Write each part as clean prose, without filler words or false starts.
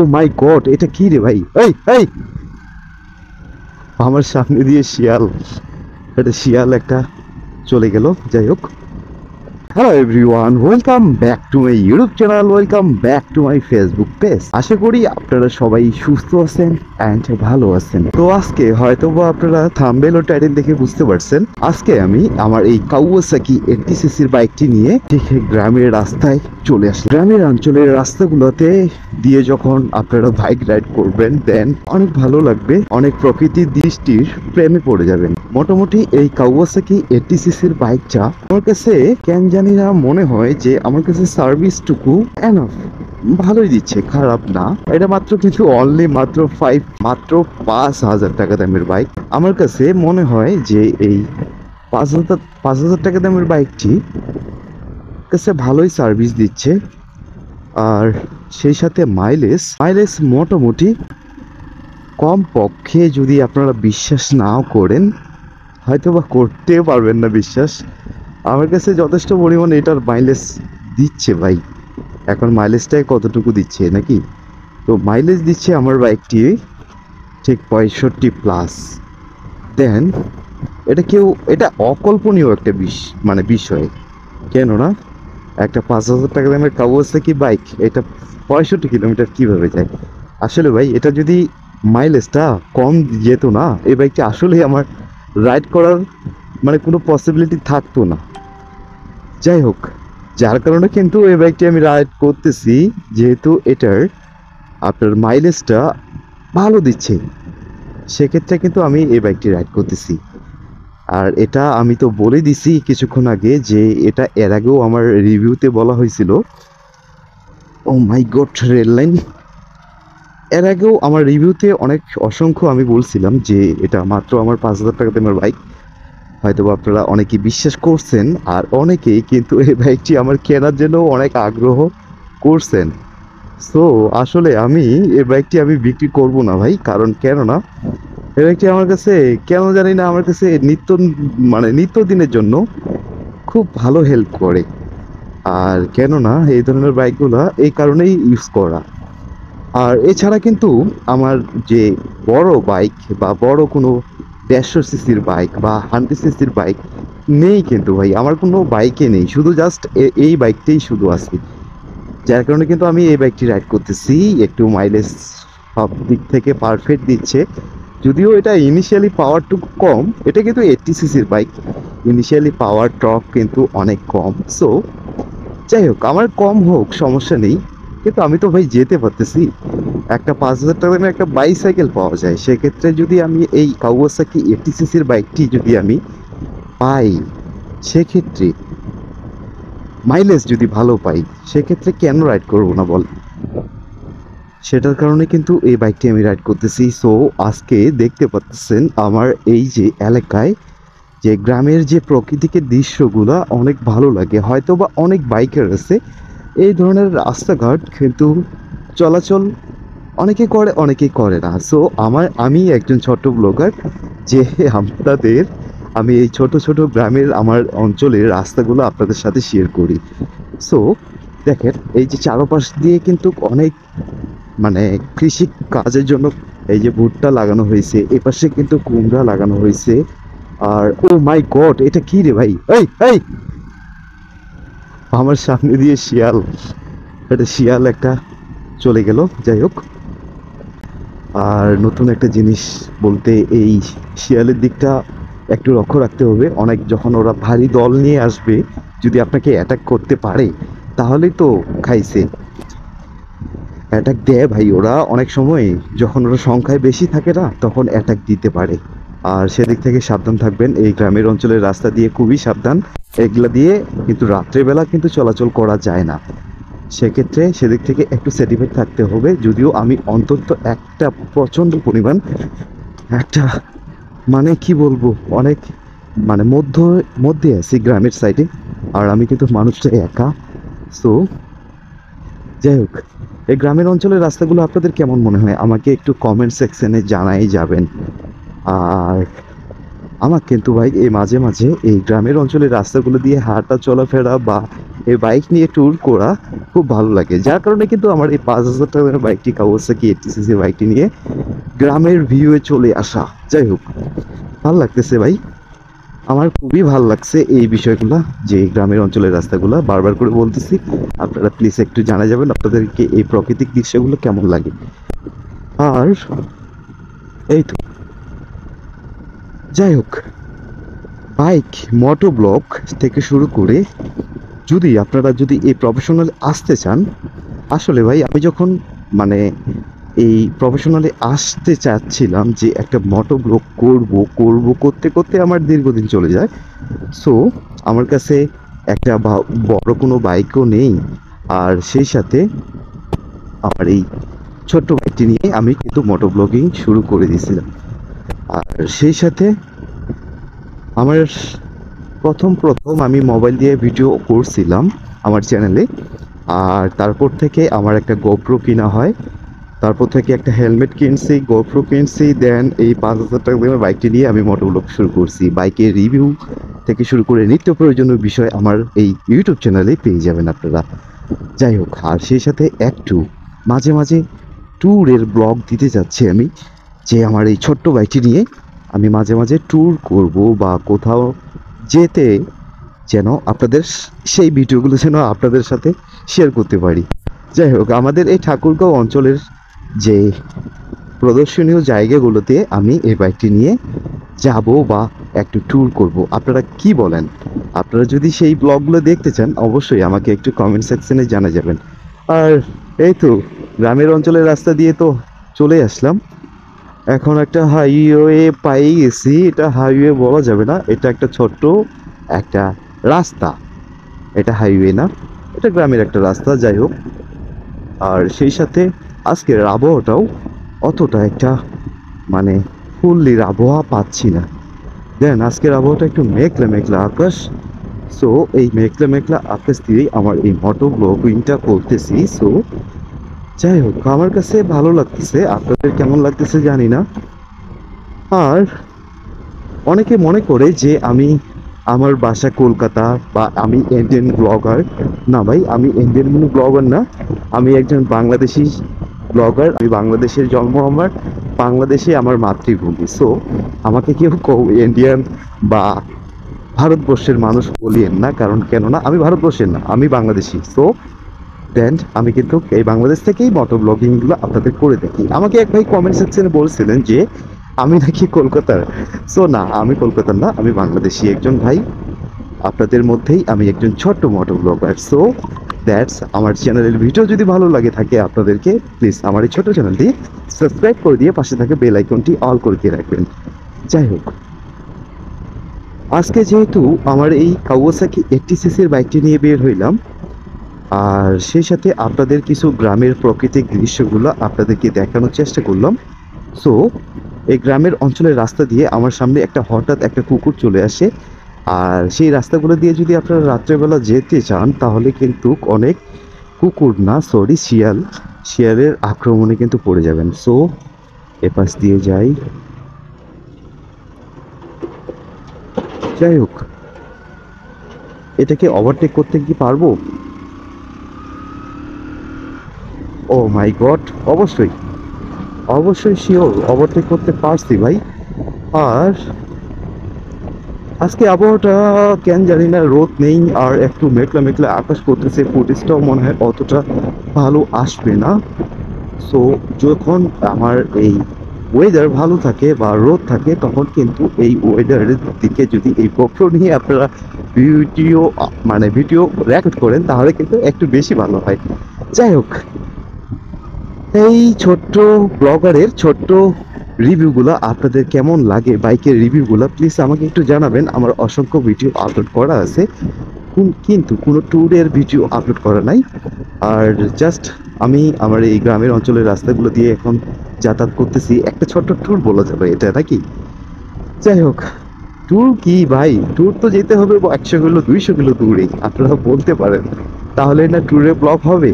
ও মাই god, এটা কি রে ভাই? এই এই আমার সামনে দিয়ে শিয়াল, এটা শিয়াল একটা চলে গেল। যাই হোক, hello everyone, welcome back to my YouTube channel, welcome back to my Facebook page. আশা করি আপনারা সবাই সুস্থ আছেন অ্যান্ড ভালো আছেন। তো আজকে হয়তো বা আপনারা থাম্বনেল ও টাইটেল দেখে বুঝতে পারছেন, আজকে আমি আমার এই কাওয়াসাকি 80cc বাইকটি নিয়ে ঠিক গ্রামের রাস্তায় চলে আসলাম। গ্রামের অঞ্চলের রাস্তাগুলোতে দিয়ে যখন আপনারা বাইক রাইড করবেন, দেন অনেক ভালো লাগবে, অনেক প্রকৃতির দৃষ্টির প্রেমে পড়ে যাবেন। মোটামুটি এই কাওয়াসাকি 80cc বাইকটা আমার কাছে কেন জানি না মনে হয় যে আমার কাছে সার্ভিসটুকু এনাফ, ভালোই দিচ্ছে, খারাপ না। এটা মাত্র কিন্তু অনলি মাত্র 5,000 টাকা দামের বাইক। আমার কাছে মনে হয় যে এই 5,000 টাকা দামের বাইকটি কাছে ভালোই সার্ভিস দিচ্ছে। আর সেই সাথে মাইলেজ মোটামুটি, কম পক্ষে যদি আপনারা বিশ্বাস নাও করেন, হয়তো বা করতে পারবেন না বিশ্বাস, আমার কাছে যথেষ্ট পরিমাণে এটার মাইলেজ দিচ্ছে ভাই। এখন মাইলেজটাই কতটুকু দিচ্ছে নাকি, তো মাইলেজ দিচ্ছে আমার বাইকটি ঠিক 65+। দেন এটা অকল্পনীয় একটা বিষয়, কেননা একটা 5,000 টাকা দামের কাওয়াসাকি বাইক এটা 65 কিলোমিটার কিভাবে যায়? আসলে ভাই, এটা যদি মাইলেজটা কম যেত না, এই বাইকটি আসলেই আমার রাইড করার কোনো পসিবিলিটি থাকতো না। যাই হোক, যার কারণে কিন্তু এই বাইকটি আমি রাইড করতেছি, যেহেতু এটার আপনার মাইলেজটা ভালো দিচ্ছে, সেক্ষেত্রে কিন্তু আমি এই বাইকটি রাইড করতেছি। আর এটা আমি তো বলে দিছি কিছুক্ষণ আগে যে এটা এর আগেও আমার রিভিউতে বলা হয়েছিল। ও মাই গড, রেল লাইন! এর আগেও আমার রিভিউতে অসংখ্য আমি বলছিলাম যে এটা মাত্র আমার 5,000 টাকা দামের বাইক। হয়তো আপনারা অনেকেই বিশ্বাস করছেন, আর অনেকেই কিন্তু এই বাইকটি আমার কেনার জন্য অনেক আগ্রহ করছেন। সো আসলে আমি এই বাইকটি বিক্রি করব না ভাই, কারণ কেননা এই বাইকটি আমার কাছে কেন জানি না, আমার কাছে নিত্যদিনের জন্য খুব ভালো হেল্প করে। আর কেননা এই ধরনের বাইকগুলো এই কারণেই ইউজ করা। আর এছাড়া কিন্তু আমার যে বড় বাইক বা বড় কোনো 150 সিসির বাইক বা 100 সিসির বাইক নেই কিন্তু ভাই, আমার কোনো বাইকে নেই, শুধু জাস্ট এই বাইকটাই শুধু আছে। যার কারণে কিন্তু আমি এই বাইকটি রাইড করতেছি। একটু মাইলেজ সব দিক থেকে পারফেক্ট দিচ্ছে, যদিও এটা ইনিশিয়ালি পাওয়ারটুকু কম। এটা কিন্তু 80 সিসির বাইক, ইনিশিয়ালি পাওয়ার টর্ক কিন্তু অনেক কম। সো যাই হোক, আমার কম হোক সমস্যা নেই, কিন্তু আমি তো ভাই যেতে পারতেছি। একটা 5,000 টাকা দামের একটা বাইসাইকেল পাওয়া যায়, সেক্ষেত্রে যদি আমি এই কাওয়াসাকি 80 সিসির বাইকটি যদি আমি পাই, সেক্ষেত্রে মাইলেজ যদি ভালো পাই, সেক্ষেত্রে কেন রাইড করবো না বল? সেটার কারণে কিন্তু এই বাইকটি আমি রাইড করতেছি। সো আজকে দেখতে পাচ্ছেন আমার এই যে এলাকায় যে গ্রামের যে প্রাকৃতিক দৃশ্যগুলা অনেক ভালো লাগে। হয়তো বা অনেক বাইকার আছে এই ধরনের রাস্তাঘাট, কিন্তু চলাচল অনেকে করে অনেকেই করে না। সো আমি একজন ছোট ব্লগার, যে আমি এই ছোট ছোট গ্রামের আমার অঞ্চলের রাস্তাগুলো আপনাদের সাথে শেয়ার করি। সো দেখেন, এই যে চারপাশ দিয়ে কিন্তু অনেক কৃষি কাজের জন্য এই যে ভুট্টা লাগানো হয়েছে, এপাশে কিন্তু কুমড়া লাগানো হয়েছে। আর ও মাই গড, এটা কি রে ভাই? এই এই আমার সামনে দিয়ে শিয়াল একটা চলে গেল। যাই হোক, আর নতুন একটা জিনিস বলতে, এই শিয়ালের দিকটা একটু লক্ষ্য রাখতে হবে। যখন ওরা ভারী দল নিয়ে আসবে, যদি আপনাকে অ্যাটাক করতে পারে, তাহলেই তো খাইছে। অ্যাটাক দেয় ভাই ওরা অনেক সময়, যখন ওরা সংখ্যায় বেশি থাকে না, তখন অ্যাটাক দিতে পারে। আর সেদিক থেকে সাবধান থাকবেন, এই গ্রামের অঞ্চলের রাস্তা দিয়ে খুবই সাবধান। এগুলা দিয়ে কিন্তু রাত্রেবেলা কিন্তু চলাচল করা যায় না, সেক্ষেত্রে সেদিক থেকে একটু সার্টিফাইড থাকতে হবে। যদিও আমি অন্তত একটা প্রচণ্ড পরিমাণ একটা কি বলবো, অনেক মধ্যে আছি গ্রামের সাইডে, আর আমি কিন্তু মানুষটা একা। সো যাই হোক, এই গ্রামের অঞ্চলের রাস্তাগুলো আপনাদের কেমন মনে হয় আমাকে একটু কমেন্ট সেকশনে জানাই যাবেন। আর আমার কিন্তু ভাই এই মাঝে মাঝে এই গ্রামের অঞ্চলের রাস্তাগুলো দিয়ে হাঁটা চলাফেরা বা এই বাইক নিয়ে ট্যুর করা খুব ভালো লাগে, যার কারণে কিন্তু আমার এই 5,000 টাকার বাইকটি কাওয়াসাকি 80cc বাইকটি নিয়ে গ্রামের ভিউয়ে চলে আসা। যাই হোক, ভালো লাগতেছে ভাই, আমার খুবই ভালো লাগছে এই বিষয়গুলো, যে গ্রামের অঞ্চলের রাস্তাগুলো বারবার করে বলতেছি। আপনারা প্লিজ একটু জানা যাবেন আপনাদেরকে এই প্রাকৃতিক দৃশ্যগুলো কেমন লাগে। আর এই তো, যাই হোক, বাইক মোটো ব্লগ থেকে শুরু করে আপনারা যদি এই প্রফেশনাল আসতে চান, আসলে ভাই আমি যখন মানে এই প্রফেশনালে আসতে চাচ্ছিলাম যে একটা মোটো ব্লগ করব করতে করতে আমার দীর্ঘদিন চলে যায়। সো আমার কাছে একটা বড় কোনো বাইকও নেই, আর সেই সাথে আমার এই ছোট্ট বাইকটি নিয়ে আমি কিন্তু মোটো ব্লগিং শুরু করে দিয়েছিলাম। আর সেই সাথে আমার প্রথম আমি মোবাইল দিয়ে ভিডিও করছিলাম আমার চ্যানেলে, আর তারপর থেকে আমার একটা গোপ্রো কিনা হয়, তারপর থেকে একটা হেলমেট কিনছি, গোপ্রো কিনছি, দেন এই 5,000 টাকা দিয়ে বাইকটি নিয়ে আমি মোটোব্লগ শুরু করছি। বাইকের রিভিউ থেকে শুরু করে নিত্য প্রয়োজনীয় বিষয় আমার এই ইউটিউব চ্যানেলে পেয়ে যাবেন আপনারা। যাই হোক, আর সেই সাথে একটু মাঝে মাঝে ট্যুরের ব্লগ দিতে যাচ্ছি আমি, যে আমার এই ছোট্ট বাইকটি নিয়ে আমি মাঝে মাঝে ট্যুর করব বা কোথাও যেতে, যেন আপনাদের সেই ভিডিওগুলো যেন আপনাদের সাথে শেয়ার করতে পারি। যাই হোক, আমাদের এই ঠাকুরগাঁও অঞ্চলের যে প্রদর্শনীয় জায়গাগুলোতে আমি এই বাইকটি নিয়ে যাব বা একটু ট্যুর করব। আপনারা কি বলেন? আপনারা যদি সেই ব্লগগুলো দেখতে চান অবশ্যই আমাকে একটু কমেন্ট সেকশনে জানা যাবেন। আর এই তো গ্রামের অঞ্চলের রাস্তা দিয়ে তো চলে আসলাম, এখন একটা হাইওয়ে পাই গেছি। এটা হাইওয়ে বলা যাবে না, এটা একটা ছোট্ট একটা রাস্তা, এটা হাইওয়ে না, এটা গ্রামের একটা রাস্তা। যাই হোক, আর সেই সাথে আজকের আবহাওয়াটাও অতটা একটা মানে ফুললির আবহাওয়া পাচ্ছি না। দেন আজকের আবহাওয়াটা একটু মেঘলা মেঘলা আকাশ। সো এই মেঘলা মেঘলা আকাশ দিয়েই আমার এই মোটো ব্লগিংটা করতেছি। সো যাই হোক, আমার কাছে ভালো লাগতেছে, আপনাদের কেমন লাগতেছে জানি না। আর অনেকে মনে করে যে আমি আমার বাসা কলকাতা বা আমি ইন্ডিয়ান ব্লগার। না ভাই, আমি ইন্ডিয়ান কোনো ব্লগার না, আমি একজন বাংলাদেশি ব্লগার। আমি বাংলাদেশের জন্ম, আমার বাংলাদেশে আমার মাতৃভূমি। সো আমাকে কেউ ইন্ডিয়ান বা ভারতবর্ষের মানুষ বলিয়েন না, কারণ কেননা আমি ভারতবর্ষের না, আমি বাংলাদেশি। সো দেন আমি কিন্তু এই বাংলাদেশ থেকেই মোটো ব্লগিংগুলো আপনাদের করে দেখি। আমাকে এক ভাই কমেন্ট সেকশনে বলছিলেন যে আমি নাকি কলকাতার। সো না, আমি কলকাতার না, আমি বাংলাদেশি একজন ভাই। আপনাদের মধ্যেই আমি একজন ছোট্ট মোটো ব্লগার। সো দ্যাটস, আমার চ্যানেলের ভিডিও যদি ভালো লাগে থাকে আপনাদেরকে, প্লিজ আমার এই ছোটো চ্যানেলটি সাবস্ক্রাইব করে দিয়ে পাশে থাকা বেল আইকনটি অল করে দিয়ে রাখবেন। যাই হোক, আজকে যেহেতু আমার এই কাওয়াসাকি 80cc বাইকটি নিয়ে বের হইলাম, আর সেই সাথে আপনাদের কিছু গ্রামের প্রাকৃতিক দৃশ্যগুলো আপনাদেরকে দেখানোর চেষ্টা করলাম। সো এই গ্রামের অঞ্চলের রাস্তা দিয়ে আমার সামনে হঠাৎ একটা কুকুর চলে আসে, আর সেই রাস্তাগুলো দিয়ে যদি আপনারা রাত্রেবেলা যেতে চান তাহলে কিন্তু অনেক কুকুর না, সরি, শিয়ালের আক্রমণে কিন্তু পড়ে যাবেন। সো এপাশ দিয়ে যাই। যাই হোক, এটাকে ওভারটেক করতে কি পারবো? ও মাই গড, অবশ্যই অবশ্যই শিওর ওভারটেক করতে পারছি ভাই। আর আজকে আবহাওয়াটা কেন জানি না, রোদ নেই, আর একটু মেঘলা মেঘলা আকাশ করতেছে, ফুটেজটাও মনে হয় অতটা ভালো আসবে না। সো যখন আমার এই ওয়েদার ভালো থাকে বা রোদ থাকে, তখন কিন্তু এই ওয়েদারের দিকে যদি এই গোপ্রো নিয়ে আপনারা ভিডিও রেকর্ড করেন তাহলে কিন্তু একটু বেশি ভালো হয়। যাই হোক, এই ছোট্ট ব্লগারের ছোট্ট রিভিউগুলো আপনাদের কেমন লাগে, বাইকের রিভিউগুলো প্লিজ আমাকে একটু জানাবেন। আমার অসংখ্য ভিডিও আপলোড করা আছে, কিন্তু কোনো ট্যুরের ভিডিও আপলোড করা নাই। আর জাস্ট আমি আমার এই গ্রামের অঞ্চলের রাস্তাগুলো দিয়ে এখন যাতায়াত করতেছি, একটা ছোট্ট ট্যুর বলা যাবে এটা, নাকি? যাই হোক, ট্যুর কি ভাই, ট্যুর তো যেতে হবে 100 কিলো 200 কিলো দূরে, আপনারা বলতে পারেন, তাহলে না ট্যুরের ব্লগ হবে?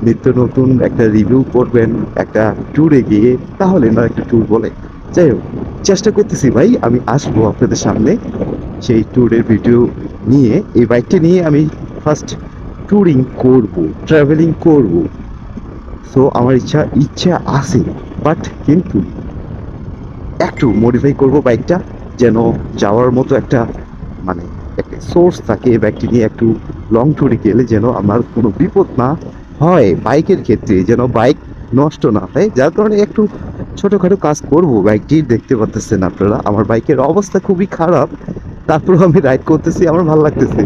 নিত্য নতুন একটা রিভিউ করবেন একটা ট্যুরে গিয়ে, তাহলে না একটা ট্যুর বলে। যাই হোক, চেষ্টা করতেছি ভাই, আমি আসবো আপনাদের সামনে সেই ট্যুরের ভিডিও নিয়ে। এই বাইকটা নিয়ে আমি ফার্স্ট ট্যুরিং করব, ট্রাভেলিং করব। সো আমার ইচ্ছা আছে, বাট কিন্তু একটু মডিফাই করব বাইকটা, যেন যাওয়ার মতো একটা মানে একটা সোর্স থাকে এই বাইকটি নিয়ে একটু লং ট্যুরে গেলে, যেন আমার কোনো বিপদ না হয় বাইকের ক্ষেত্রে, যেন বাইক নষ্ট না হয়। যার কারণে একটু ছোটোখাটো কাজ করব বাইকটি। দেখতে পাচ্ছেন আপনারা আমার বাইকের অবস্থা খুবই খারাপ, তারপরেও আমি রাইড করতেছি, আমার ভালো লাগতেছে।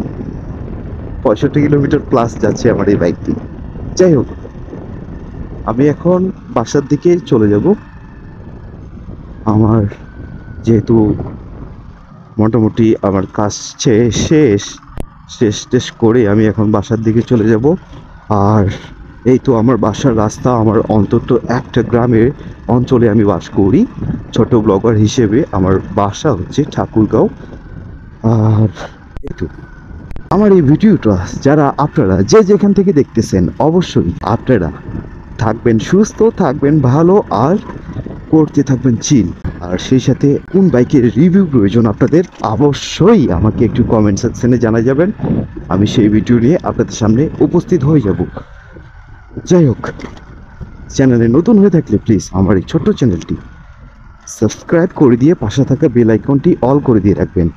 65 কিলোমিটার প্লাস যাচ্ছে আমার এই বাইকটি। যাই হোক, আমি এখন বাসার দিকে চলে যাব। আমার যেহেতু মোটামুটি আমার কাজ শেষ করে আমি এখন বাসার দিকে চলে যাব। আর এই তো আমার বাসার রাস্তা। আমার অন্তত একটা গ্রামের অঞ্চলে আমি বাস করি, ছোট ব্লগার হিসেবে। আমার বাসা হচ্ছে ঠাকুরগাঁও। আর এই তো আমার এই ভিডিওটা যারা আপনারা যে যেখান থেকে দেখতেছেন, অবশ্যই আপনারা থাকবেন সুস্থ, থাকবেন ভালো, আর করতে থাকবেন চিল। আর সেই সাথে কোন বাইকের রিভিউ প্রয়োজন আপনাদের, অবশ্যই আমাকে একটু কমেন্ট সেকশনে জানা যাবেন। আমি সেই ভিডিও নিয়ে আপনাদের সামনে উপস্থিত হয়ে যাব। যাই হোক, চ্যানেলে নতুন হয়ে থাকলে প্লিজ আমার এই ছোট্ট চ্যানেলটি সাবস্ক্রাইব করে দিয়ে পাশে থাকা বেল আইকনটি অল করে দিয়ে রাখবেন।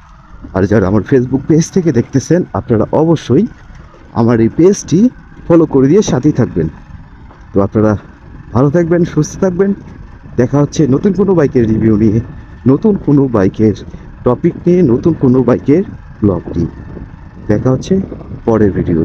আর যারা আমার ফেসবুক পেজ থেকে দেখতেছেন, আপনারা অবশ্যই আমার এই পেজটি ফলো করে দিয়ে সাথেই থাকবেন। তো আপনারা ভালো থাকবেন, সুস্থ থাকবেন। দেখা হচ্ছে নতুন কোনো বাইকের রিভিউ নিয়ে, নতুন কোনো বাইকের টপিক নিয়ে, নতুন কোনো বাইকের ব্লগ নিয়ে। দেখা হচ্ছে পরের ভিডিও।